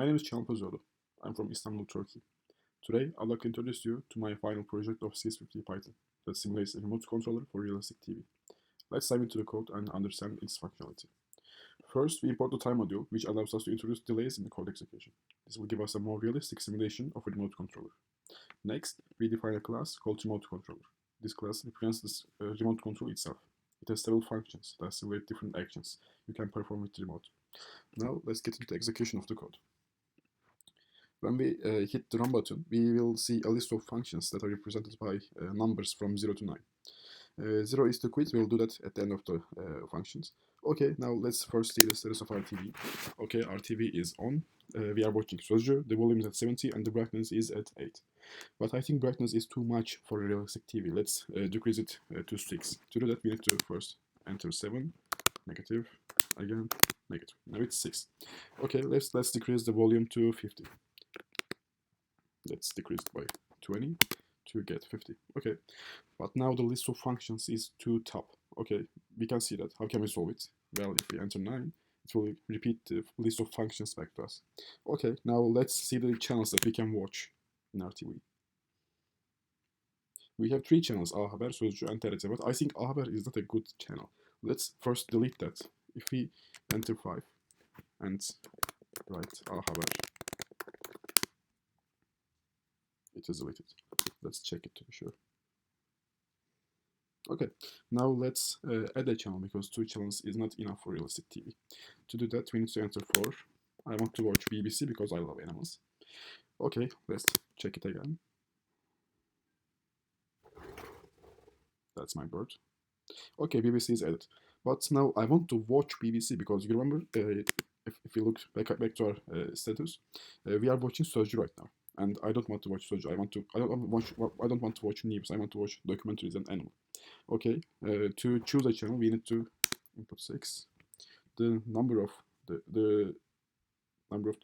My name is Can Pozoğlu. I'm from Istanbul, Turkey. Today, I'd like to introduce you to my final project of CS50 Python that simulates a remote controller for realistic TV. Let's dive into the code and understand its functionality. First, we import the time module, which allows us to introduce delays in the code execution. This will give us a more realistic simulation of a remote controller. Next, we define a class called remote controller. This class represents this remote control itself. It has several functions that simulate different actions you can perform with the remote. Now, let's get into the execution of the code. When we hit the run button, we will see a list of functions that are represented by numbers from 0 to 9. 0 is to quit, we'll do that at the end of the functions. Okay, now let's first see the status of our TV. Okay, our TV is on. We are watching Sözcü, the volume is at 70 and the brightness is at 8. But I think brightness is too much for a realistic TV. Let's decrease it to 6. To do that, we need to first enter 7, negative, again, negative. Now it's 6. Okay, let's decrease the volume to 50. Let's decrease it by 20 to get 50. Okay, but now the list of functions is too top. Okay, we can see that. How can we solve it? Well, if we enter 9, it will repeat the list of functions back to us. Okay, now let's see the channels that we can watch in our TV. We have 3 channels, A Haber, Sözcü, and TRT, but I think A Haber is not a good channel. Let's first delete that. If we enter 5 and write A Haber, it is deleted. Let's check it to be sure. Okay, now let's add a channel because 2 channels is not enough for realistic TV. To do that, we need to enter 4. I want to watch BBC because I love animals. Okay, let's check it again. That's my bird. Okay, BBC is added. But now I want to watch BBC because you remember, if you look back to our status, we are watching Sözcü right now. And I don't want to watch Sözcü. I don't want to watch news. I want to watch documentaries and animal. Okay. To choose a channel, we need to input 6. The number of the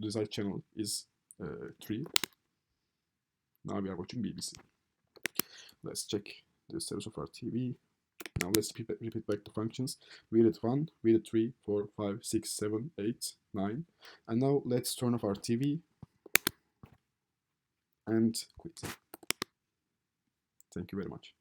desired channel is 3. Now we are watching BBC. Let's check the status of our TV. Now let's repeat back the functions. We did 1, we did 3, 4, 5, 6, 7, 8, 9. And now let's turn off our TV and quit. Thank you very much.